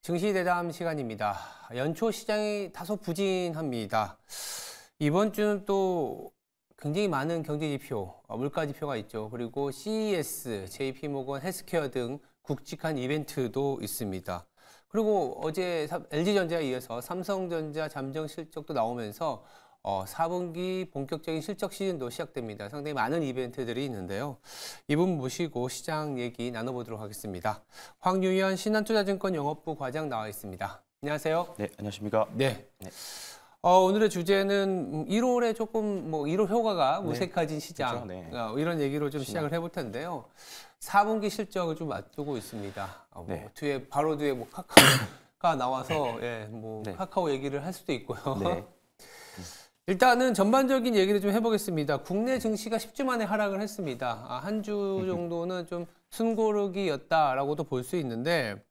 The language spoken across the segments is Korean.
증시대담 시간입니다. 연초 시장이 다소 부진합니다. 이번 주는 또 굉장히 많은 경제지표, 물가지표가 있죠. 그리고 CES, JP모건 헬스케어 등 굵직한 이벤트도 있습니다. 그리고 어제 LG전자에 이어서 삼성전자 잠정 실적도 나오면서 4분기 본격적인 실적 시즌도 시작됩니다. 상당히 많은 이벤트들이 있는데요. 이분 모시고 시장 얘기 나눠보도록 하겠습니다. 황유현 신한투자증권 영업부 과장 나와 있습니다. 안녕하세요. 네, 안녕하십니까. 네. 오늘의 주제는 1월에 조금 1월 효과가 무색해진 시장, 그렇죠. 네. 이런 얘기로 좀 시작을 해볼 텐데요. 4분기 실적을 좀 앞두고 있습니다. 네. 바로 뒤에 카카오가 나와서 네. 카카오 얘기를 할 수도 있고요. 네. 일단은 전반적인 얘기를 좀 해보겠습니다. 국내 증시가 10주 만에 하락을 했습니다. 한 주 정도는 좀 숨고르기였다라고도 볼 수 있는데,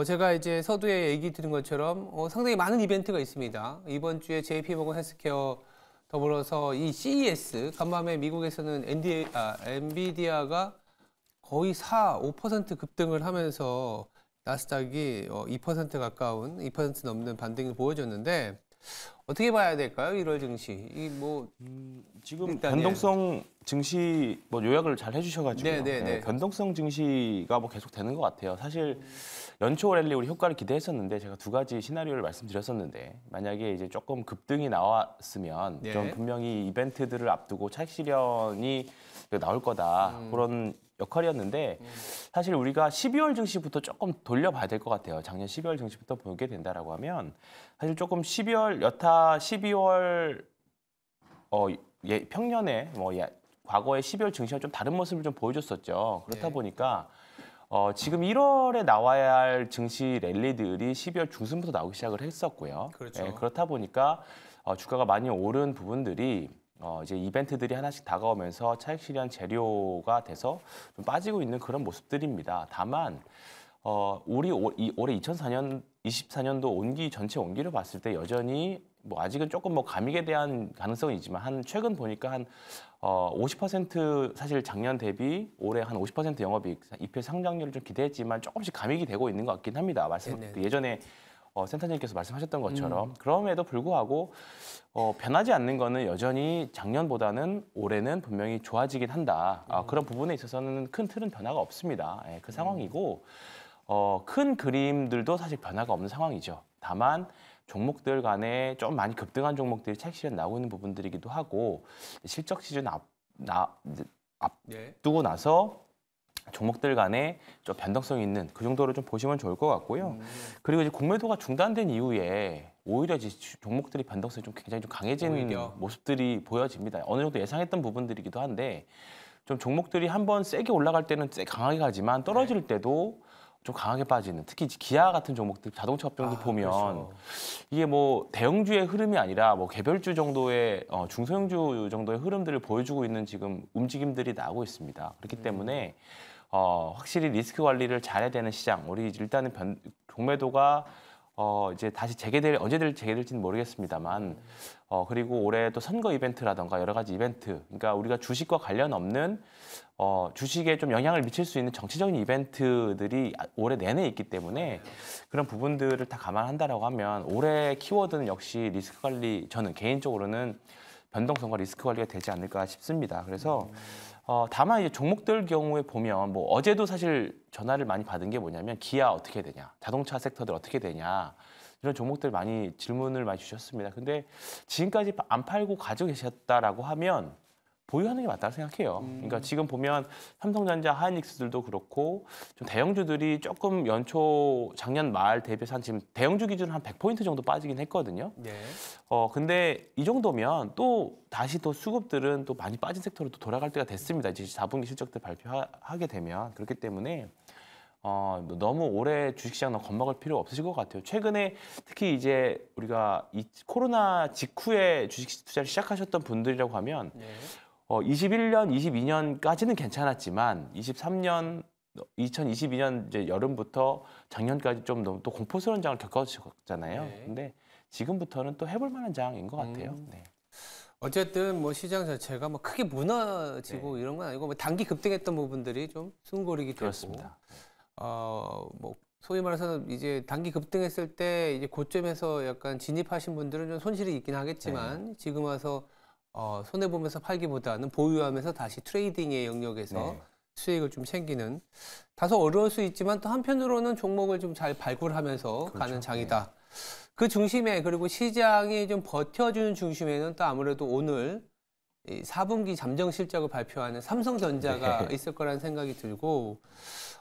제가 이제 서두에 얘기 드린 것처럼 상당히 많은 이벤트가 있습니다. 이번 주에 JP모건 헬스케어 더불어서 이 CES, 간밤에 미국에서는 엔비디아가 거의 5% 급등을 하면서 나스닥이 2% 가까운 2% 넘는 반등을 보여줬는데, 어떻게 봐야 될까요? 1월 증시. 지금 변동성 증시 요약을 잘 해주셔가지고요. 네. 변동성 증시가 계속 되는 것 같아요. 사실 연초 랠리 우리 효과를 기대했었는데 제가 두 가지 시나리오를 말씀드렸었는데 만약에 이제 조금 급등이 나왔으면 좀 분명히 이벤트들을 앞두고 차익 실현이 나올 거다 그런 역할이었는데 사실 우리가 12월 증시부터 조금 돌려봐야 될 것 같아요. 작년 12월 증시부터 보게 된다라고 하면 사실 조금 12월 평년에 과거의 12월 증시와 좀 다른 모습을 좀 보여줬었죠. 그렇다 보니까 지금 1월에 나와야 할 증시 랠리들이 12월 중순부터 나오기 시작을 했었고요. 그렇죠. 그렇다 보니까 주가가 많이 오른 부분들이 이제 이벤트들이 하나씩 다가오면서 차익 실현 재료가 돼서 좀 빠지고 있는 그런 모습들입니다. 다만 올해 2024년도 전체 온기를 봤을 때 여전히 아직은 조금 감익에 대한 가능성이 있지만 최근 보니까 50% 사실 작년 대비 올해 한 50% 영업이익, EPS 상장률을 좀 기대했지만 조금씩 감익이 되고 있는 것 같긴 합니다. 예전에 센터장님께서 말씀하셨던 것처럼 그럼에도 불구하고 변하지 않는 거는 여전히 작년보다는 올해는 분명히 좋아지긴 한다. 그런 부분에 있어서는 큰 틀은 변화가 없습니다. 그 상황이고 큰 그림들도 사실 변화가 없는 상황이죠. 다만 종목들 간에 좀 많이 급등한 종목들이 차익 실현 나오고 있는 부분들이기도 하고 실적 시즌 앞두고 나서 종목들 간에 좀 변동성이 있는 그 정도로 좀 보시면 좋을 것 같고요. 그리고 이제 공매도가 중단된 이후에 오히려 이제 종목들이 변동성이 좀 굉장히 좀 강해진 모습들이 보여집니다. 어느 정도 예상했던 부분들이기도 한데 좀 종목들이 한번 세게 올라갈 때는 강하게 가지만 떨어질 때도 좀 강하게 빠지는, 특히 기아 같은 종목들, 자동차 업종들 보면 그렇죠. 이게 대형주의 흐름이 아니라 개별주 정도의 중소형주 정도의 흐름들을 보여주고 있는 지금 움직임들이 나오고 있습니다. 그렇기 때문에 확실히 리스크 관리를 잘해야 되는 시장. 우리 일단은 공매도가 이제 다시 언제 재개될지는 모르겠습니다만 그리고 올해 또 선거 이벤트라던가 여러 가지 이벤트, 그러니까 우리가 주식과 관련 없는 주식에 좀 영향을 미칠 수 있는 정치적인 이벤트들이 올해 내내 있기 때문에 그런 부분들을 다 감안한다라고 하면 올해 키워드는 역시 리스크 관리, 저는 개인적으로는 변동성과 리스크 관리가 되지 않을까 싶습니다. 그래서 다만 이제 종목들 경우에 보면 어제도 사실 전화를 많이 받은 게 뭐냐면 기아 어떻게 되냐, 자동차 섹터들 어떻게 되냐, 이런 종목들 많이 질문을 많이 주셨습니다. 근데 지금까지 안 팔고 가지고 계셨다라고 하면 보유하는 게 맞다고 생각해요. 그러니까 지금 보면 삼성전자, 하이닉스들도 그렇고 좀 대형주들이 조금 작년 말 대비해서 지금 대형주 기준으로 한 100포인트 정도 빠지긴 했거든요. 근데 이 정도면 다시 수급들은 또 많이 빠진 섹터로 또 돌아갈 때가 됐습니다. 이제 4분기 실적들 발표하게 되면. 그렇기 때문에 너무 올해 주식시장 겁먹을 필요 없으실 것 같아요. 최근에 특히 이제 우리가 이 코로나 직후에 주식 투자를 시작하셨던 분들이라고 하면 21년, 22년까지는 괜찮았지만 2022년 이제 여름부터 작년까지 좀 너무 또 공포스러운 장을 겪으셨잖아요. 근데 지금부터는 또 해볼 만한 장인 것 같아요. 어쨌든 시장 자체가 크게 무너지고 이런 건 아니고 단기 급등했던 부분들이 좀 숨고르기 되고 그렇습니다. 소위 말해서 이제 단기 급등했을 때 이제 고점에서 약간 진입하신 분들은 좀 손실이 있긴 하겠지만 지금 와서 손해 보면서 팔기보다는 보유하면서 다시 트레이딩의 영역에서 수익을 좀 챙기는 다소 어려울 수 있지만 또 한편으로는 종목을 좀 잘 발굴하면서 가는 장이다. 그 중심에 그리고 시장이 좀 버텨주는 중심에는 또 아무래도 오늘 이 4분기 잠정 실적을 발표하는 삼성전자가 있을 거라는 생각이 들고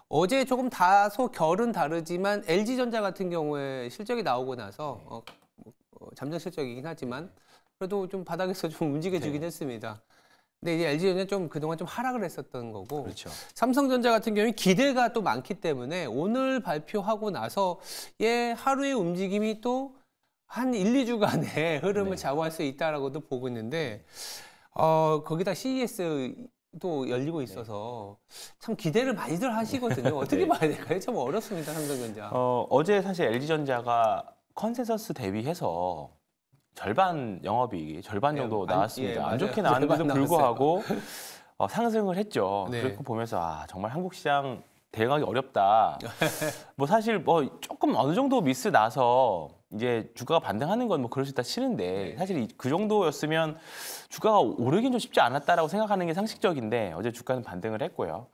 어제 조금 다소 결은 다르지만 LG전자 같은 경우에 실적이 나오고 나서 잠정 실적이긴 하지만 그래도 좀 바닥에서 좀 움직여주긴 했습니다. 근데 이제 LG전자 좀 그동안 좀 하락을 했었던 거고 그렇죠. 삼성전자 같은 경우는 기대가 또 많기 때문에 오늘 발표하고 나서의 하루의 움직임이 또 한 1, 2주간의 흐름을 좌우할 수 있다라고도 보고 있는데 거기다 CES도 열리고 있어서 참 기대를 많이들 하시거든요. 어떻게 봐야 될까요? 참 어렵습니다, 삼성전자. 어제 사실 LG전자가 컨센서스 대비해서 절반 영업이익이 절반 정도 나왔습니다. 안 좋게 나왔는데도 불구하고 상승을 했죠. 그렇게 보면서 정말 한국 시장 대응하기 어렵다. 뭐 사실 조금 어느 정도 미스 나서 이제 주가가 반등하는 건 뭐 그럴 수 있다 치는데 사실 그 정도였으면 주가가 오르긴 좀 쉽지 않았다라고 생각하는 게 상식적인데 어제 주가는 반등을 했고요.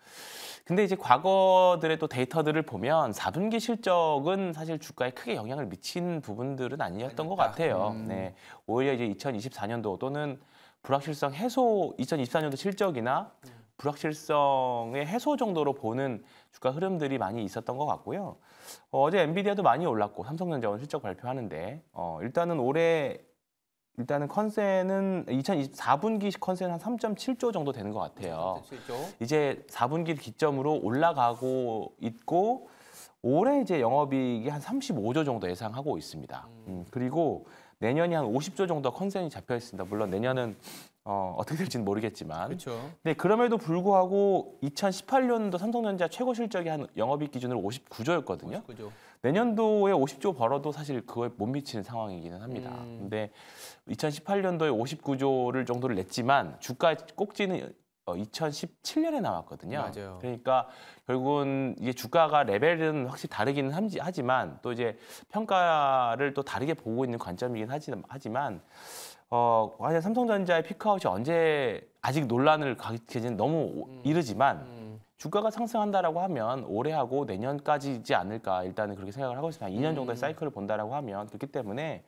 근데 이제 과거들의 또 데이터들을 보면 4분기 실적은 사실 주가에 크게 영향을 미친 부분들은 아니었던 것 같아요. 네. 오히려 이제 2024년도 또는 불확실성 해소 2024년도 실적이나 불확실성의 해소 정도로 보는 주가 흐름들이 많이 있었던 것 같고요. 어제 엔비디아도 많이 올랐고 삼성전자 오늘 실적 발표하는데 일단은 컨센은 2024분기 컨센 한 3.7조 정도 되는 것 같아요. 3.7조. 이제 4분기를 기점으로 올라가고 있고 올해 이제 영업이익이 한 35조 정도 예상하고 있습니다. 그리고 내년이 한 50조 정도 컨센이 잡혀 있습니다. 물론 내년은 어떻게 될지는 모르겠지만. 그렇죠. 네, 그럼에도 불구하고 2018년도 삼성전자 최고 실적이 한 영업이익 기준으로 59조였거든요. 59조. 내년도에 50조 벌어도 사실 그거에 못 미치는 상황이기는 합니다. 근데 2018년도에 59조를 정도를 냈지만 주가의 꼭지는 2017년에 나왔거든요. 맞아요. 그러니까 결국은 이게 주가가 레벨은 확실히 다르기는 하지만 또 이제 평가를 또 다르게 보고 있는 관점이긴 하지만 과연 삼성전자의 피크아웃이 언제 아직 논란을 가기까지는 너무 이르지만 주가가 상승한다라고 하면 올해하고 내년까지지 않을까 일단은 그렇게 생각을 하고 있습니다. 2년 정도의 사이클을 본다라고 하면 그렇기 때문에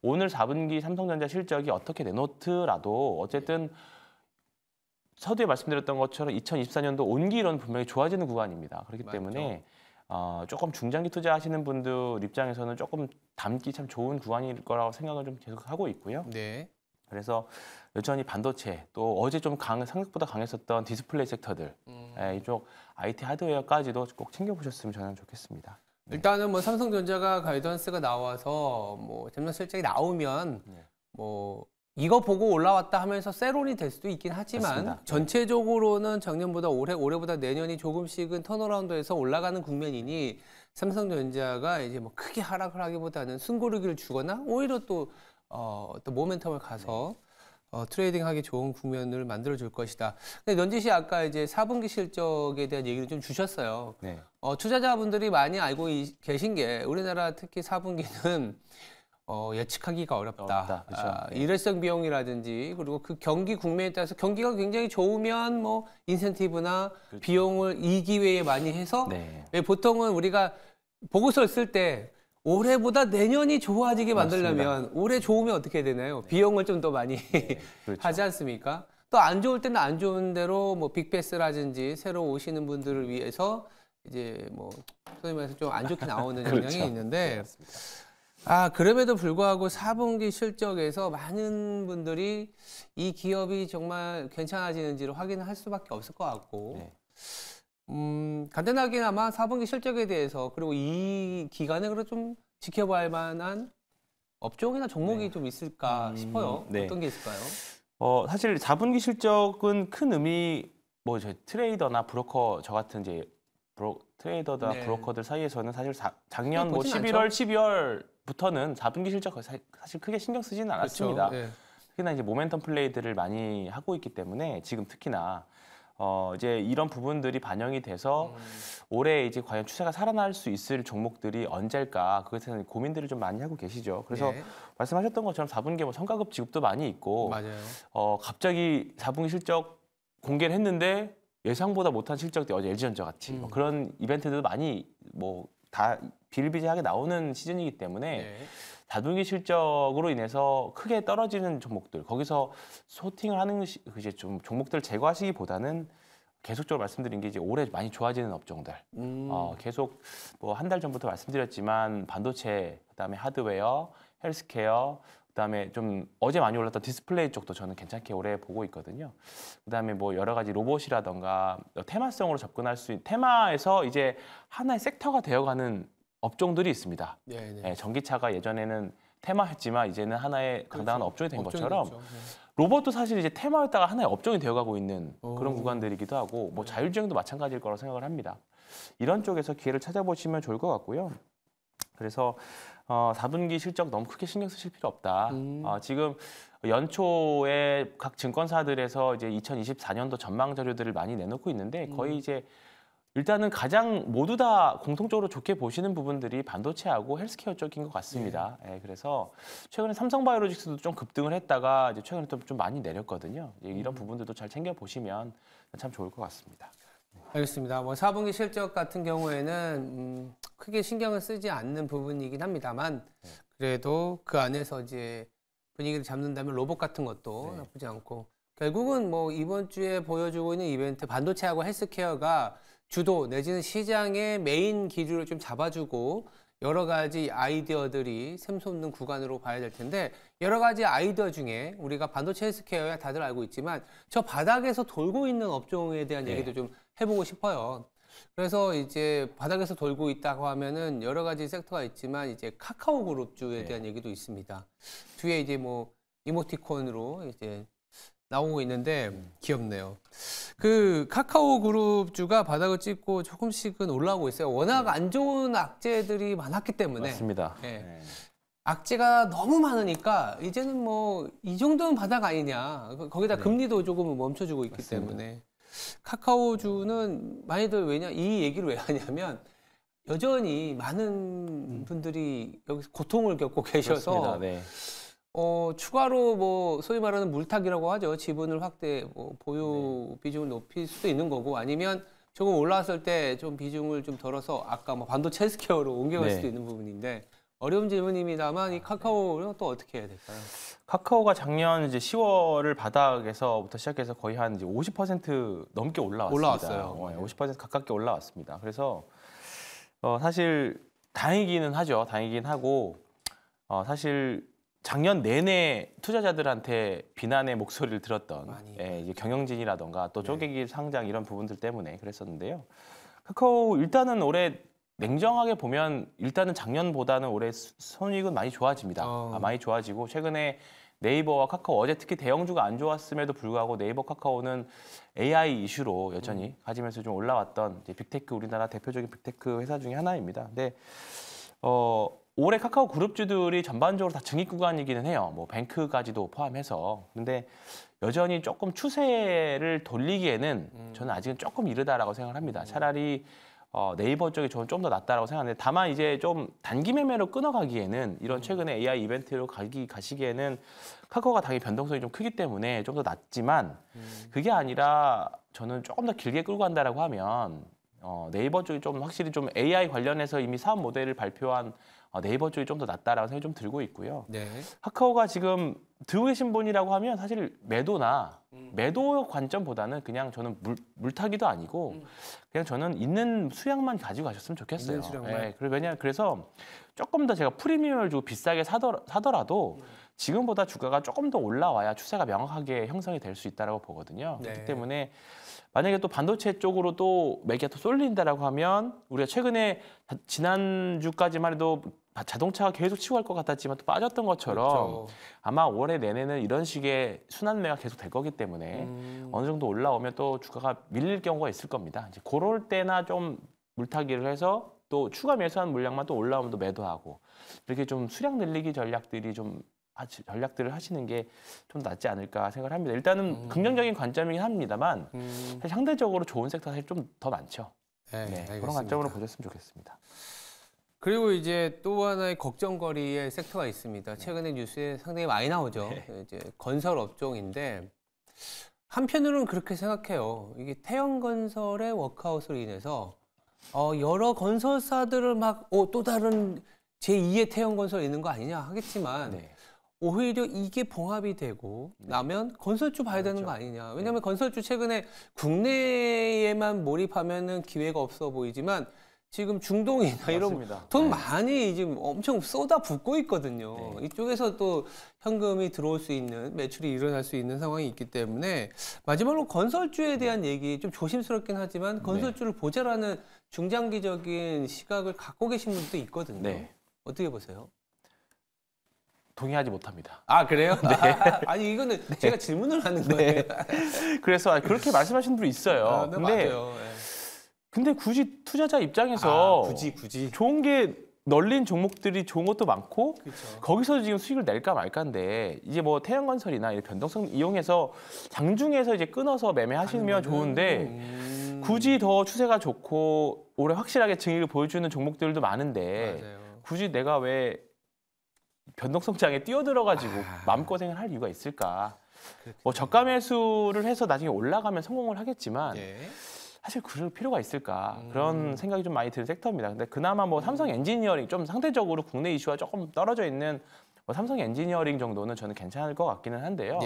오늘 4분기 삼성전자 실적이 어떻게 내놓더라도 어쨌든 서두에 말씀드렸던 것처럼 2024년도 온기론 분명히 좋아지는 구간입니다. 그렇기 때문에 조금 중장기 투자하시는 분들 입장에서는 조금 담기 참 좋은 구간일 거라고 생각을 좀 계속 하고 있고요. 네. 그래서 여전히 반도체 또 어제 좀 생각보다 강했었던 디스플레이 섹터들 이쪽 IT 하드웨어까지도 꼭 챙겨보셨으면 저는 좋겠습니다. 일단은 뭐 삼성전자가 가이던스가 나와서 뭐 잠정 실적이 나오면 뭐 이거 보고 올라왔다 하면서 세론이 될 수도 있긴 하지만 맞습니다. 전체적으로는 작년보다 올해보다 내년이 조금씩은 턴어라운드에서 올라가는 국면이니 삼성전자가 이제 뭐 크게 하락을 하기보다는 숨고르기를 주거나 오히려 또 모멘텀을 가서 트레이딩하기 좋은 국면을 만들어 줄 것이다. 근데 넌지 씨 아까 이제 4분기 실적에 대한 얘기를 좀 주셨어요. 네. 투자자분들이 많이 알고 계신 게 우리나라 특히 4분기는 예측하기가 어렵다. 그렇죠. 일회성 비용이라든지 그리고 그 경기 국면에 따라서 경기가 굉장히 좋으면 뭐 인센티브나 그렇죠. 비용을 이 기회에 많이 해서 네. 보통은 우리가 보고서를 쓸 때 올해보다 내년이 좋아지게 만들려면 맞습니다. 올해 좋으면 어떻게 해야 되나요? 비용을 좀 더 많이 그렇죠. 하지 않습니까? 또 안 좋을 때는 안 좋은 대로 뭐 빅베스라든지 새로 오시는 분들을 위해서 이제 뭐 소위 말해서 좀 안 좋게 나오는 그렇죠. 영향이 있는데 그럼에도 불구하고 4분기 실적에서 많은 분들이 이 기업이 정말 괜찮아지는지를 확인을 할 수밖에 없을 것 같고 간단하게나마 4분기 실적에 대해서 그리고 이 기간에 그래도 좀 지켜봐야 만한 업종이나 종목이 좀 있을까 싶어요. 네. 어떤 게 있을까요? 사실 4분기 실적은 큰 의미 뭐 트레이더나 브로커 저 같은 이제 트레이더나 브로커들 사이에서는 사실 작년 뭐 11월, 12월부터는 4분기 실적 사실 크게 신경 쓰지는 않았습니다. 그렇죠. 네. 특히나 이제 모멘텀 플레이들을 많이 하고 있기 때문에 지금 특히나 이제 이런 부분들이 반영이 돼서 올해 이제 과연 추세가 살아날 수 있을 종목들이 언제일까 그것에 대한 고민들을 좀 많이 하고 계시죠. 그래서 네. 말씀하셨던 것처럼 4분기에 뭐 성과급 지급도 많이 있고 맞아요. 갑자기 4분기 실적 공개를 했는데 예상보다 못한 실적들이 어제 LG전자 같이 뭐 그런 이벤트들도 많이 뭐 다 비일비재하게 나오는 시즌이기 때문에 네. 4분기 실적으로 인해서 크게 떨어지는 종목들 거기서 소팅을 하는 이제 좀 종목들을 제거하시기보다는 계속적으로 말씀드린 게 이제 올해 많이 좋아지는 업종들 계속 뭐 한 달 전부터 말씀드렸지만 반도체 그다음에 하드웨어, 헬스케어 그다음에 좀 어제 많이 올랐던 디스플레이 쪽도 저는 괜찮게 올해 보고 있거든요. 그다음에 뭐 여러 가지 로봇이라던가 테마성으로 접근할 수 있는 테마에서 이제 하나의 섹터가 되어가는 업종들이 있습니다. 네, 네. 네, 전기차가 예전에는 테마였지만 이제는 하나의 당당한 그렇죠. 업종이 된 업종이 것처럼 됐죠. 네. 로봇도 사실 이제 테마였다가 하나의 업종이 되어가고 있는 그런 오. 구간들이기도 하고 뭐 자율주행도 마찬가지일 거라고 생각을 합니다. 이런 쪽에서 기회를 찾아보시면 좋을 것 같고요. 그래서 4분기 실적 너무 크게 신경 쓰실 필요 없다. 지금 연초에 각 증권사들에서 이제 2024년도 전망 자료들을 많이 내놓고 있는데 거의 이제 일단은 가장 모두 다 공통적으로 좋게 보시는 부분들이 반도체하고 헬스케어 쪽인 것 같습니다. 예, 그래서 최근에 삼성바이오로직스도 좀 급등을 했다가 이제 최근에 좀 많이 내렸거든요. 이런 부분들도 잘 챙겨 보시면 참 좋을 것 같습니다. 알겠습니다. 뭐 4분기 실적 같은 경우에는 크게 신경을 쓰지 않는 부분이긴 합니다만 그래도 그 안에서 이제 분위기를 잡는다면 로봇 같은 것도 나쁘지 않고 결국은 뭐 이번 주에 보여주고 있는 이벤트 반도체하고 헬스케어가 주도 내지는 시장의 메인 기류를 좀 잡아주고 여러 가지 아이디어들이 샘솟는 구간으로 봐야 될 텐데 여러 가지 아이디어 중에 우리가 반도체 헬스케어야 다들 알고 있지만 저 바닥에서 돌고 있는 업종에 대한 얘기도 좀 해보고 싶어요. 그래서 이제 바닥에서 돌고 있다고 하면은 여러 가지 섹터가 있지만 이제 카카오 그룹주에 대한 얘기도 있습니다. 뒤에 이제 뭐 이모티콘으로 이제 나오고 있는데 귀엽네요. 그 카카오 그룹주가 바닥을 찍고 조금씩은 올라오고 있어요. 워낙 안 좋은 악재들이 많았기 때문에. 맞습니다. 예. 네. 악재가 너무 많으니까 이제는 뭐 이 정도는 바닥 아니냐. 거기다 금리도 조금 멈춰주고 있기 맞습니다. 때문에 카카오주는 많이들 이 얘기를 왜 하냐면 여전히 많은 분들이 여기서 고통을 겪고 계셔서 그렇습니다. 네. 추가로 뭐 소위 말하는 물타기라고 하죠. 지분을 확대, 뭐 보유 비중을 높일 수도 있는 거고 아니면 조금 올라왔을 때 좀 비중을 좀 덜어서 아까 뭐 반도체 헬스케어로 옮겨갈 수도 있는 부분인데 어려운 질문입니다만 이 카카오는 또 어떻게 해야 될까요? 카카오가 작년 이제 10월을 바닥에서부터 시작해서 거의 한 이제 50% 넘게 올라왔습니다. 올라왔어요. 50% 가깝게 올라왔습니다. 그래서 사실 다행이기는 하죠. 다행이긴 하고 사실 작년 내내 투자자들한테 비난의 목소리를 들었던 이제 경영진이라던가 또 쪼개기 상장 이런 부분들 때문에 그랬었는데요. 카카오 일단은 올해 냉정하게 보면 일단은 작년보다는 올해 손익은 많이 좋아집니다. 많이 좋아지고 최근에 네이버와 카카오 어제 특히 대형주가 안 좋았음에도 불구하고 네이버 카카오는 AI 이슈로 여전히 가지면서 좀 올라왔던 이제 빅테크 우리나라 대표적인 빅테크 회사 중에 하나입니다. 근데 올해 카카오 그룹주들이 전반적으로 다 증익 구간이기는 해요. 뭐 뱅크까지도 포함해서. 근데 여전히 조금 추세를 돌리기에는 저는 아직은 조금 이르다라고 생각을 합니다. 차라리 네이버 쪽이 좀 더 낫다라고 생각하는데 다만 이제 좀 단기 매매로 끊어가기에는 이런 최근에 AI 이벤트로 가시기에는 카카오가 당연히 변동성이 좀 크기 때문에 좀 더 낫지만 그게 아니라 저는 조금 더 길게 끌고 간다라고 하면 네이버 쪽이 좀 확실히 좀 AI 관련해서 이미 사업 모델을 발표한 네이버 쪽이 좀 더 낫다라고 생각이 좀 들고 있고요. 네. 카카오가 지금 들고 계신 분이라고 하면 사실 매도나 매도 관점보다는 그냥 저는 물타기도 아니고 그냥 저는 있는 수량만 가지고 가셨으면 좋겠어요. 있는 수량만. 그래서 조금 더 제가 프리미엄을 주고 비싸게 사더라도 지금보다 주가가 조금 더 올라와야 추세가 명확하게 형성이 될 수 있다고 보거든요. 네. 그렇기 때문에 만약에 또 반도체 쪽으로 또 매기가 또 쏠린다라고 하면 우리가 최근에 지난주까지만 해도 자동차가 계속 치고 갈 것 같았지만 또 빠졌던 것처럼 그렇죠. 아마 올해 내내는 이런 식의 순환매가 계속 될 거기 때문에 어느 정도 올라오면 또 주가가 밀릴 경우가 있을 겁니다. 이제 그럴 때나 좀 물타기를 해서 또 추가 매수한 물량만 또 올라오면 또 매도하고 이렇게 좀 수량 늘리기 전략들이 좀 전략들을 하시는 게 좀 낫지 않을까 생각을 합니다. 일단은 긍정적인 관점이긴 합니다만 사실 상대적으로 좋은 섹터가 사실 좀 더 많죠. 네, 그런 관점으로 보셨으면 좋겠습니다. 그리고 이제 또 하나의 걱정거리의 섹터가 있습니다. 최근에 뉴스에 상당히 많이 나오죠. 이제 건설 업종인데 한편으로는 그렇게 생각해요. 이게 태형건설의 워크아웃으로 인해서 여러 건설사들을 막 또 다른 제2의 태형건설이 있는 거 아니냐 하겠지만 오히려 이게 봉합이 되고 나면 건설주 봐야 되는 거 아니냐. 왜냐하면 건설주 최근에 국내에만 몰입하면은 기회가 없어 보이지만 지금 중동이나 이런 돈 많이 지금 엄청 쏟아붓고 있거든요. 이쪽에서 또 현금이 들어올 수 있는, 매출이 일어날 수 있는 상황이 있기 때문에 마지막으로 건설주에 대한 얘기 좀 조심스럽긴 하지만 건설주를 보자라는 중장기적인 시각을 갖고 계신 분도 있거든요. 어떻게 보세요? 동의하지 못합니다. 아, 그래요? 아니, 이거는 제가 질문을 하는 거예요. 그래서 그렇게 말씀하시는 분이 있어요. 맞아요. 근데 굳이 투자자 입장에서 굳이 좋은 게 널린 종목들이 좋은 것도 많고 거기서 지금 수익을 낼까 말까인데 이제 뭐 태양건설이나 이런 변동성 이용해서 장중에서 이제 끊어서 매매하시면 좋은데 굳이 더 추세가 좋고 올해 확실하게 증익을 보여주는 종목들도 많은데 굳이 내가 왜 변동성장에 뛰어들어가지고 마음고생을 할 이유가 있을까? 뭐 저가 매수를 해서 나중에 올라가면 성공을 하겠지만 사실 그럴 필요가 있을까? 그런 생각이 좀 많이 드는 섹터입니다. 근데 그나마 뭐 삼성 엔지니어링 좀 상대적으로 국내 이슈와 조금 떨어져 있는 뭐 삼성 엔지니어링 정도는 저는 괜찮을 것 같기는 한데요.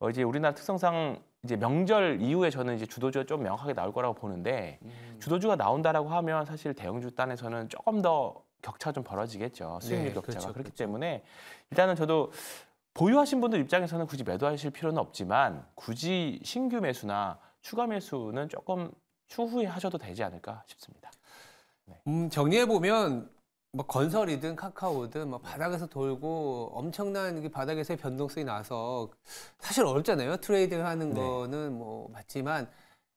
이제 우리나라 특성상 이제 명절 이후에 저는 이제 주도주가 좀 명확하게 나올 거라고 보는데 주도주가 나온다라고 하면 사실 대형주 단에서는 조금 더 격차가 좀 벌어지겠죠. 수익률 격차가. 그렇기 때문에 일단은 저도 보유하신 분들 입장에서는 굳이 매도하실 필요는 없지만 굳이 신규 매수나 추가 매수는 조금 추후에 하셔도 되지 않을까 싶습니다. 정리해보면 뭐 건설이든 카카오든 뭐 바닥에서 돌고 엄청난 바닥에서의 변동성이 나서 사실 어렵잖아요. 트레이딩을 하는 거는 뭐 맞지만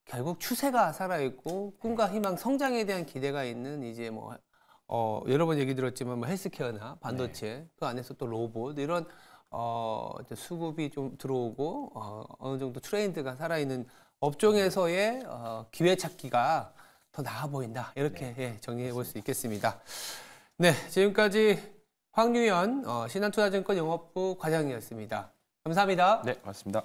결국 추세가 살아있고 꿈과 희망, 성장에 대한 기대가 있는 이제 뭐 여러 번 얘기 들었지만 뭐 헬스케어나 반도체 그 안에서 또 로봇 이런 수급이 좀 들어오고 어느 정도 트렌드가 살아있는 업종에서의 기회 찾기가 더 나아 보인다. 이렇게 정리해 볼 수 있겠습니다. 네, 지금까지 황유연 신한투자증권 영업부 과장이었습니다. 감사합니다. 네, 고맙습니다.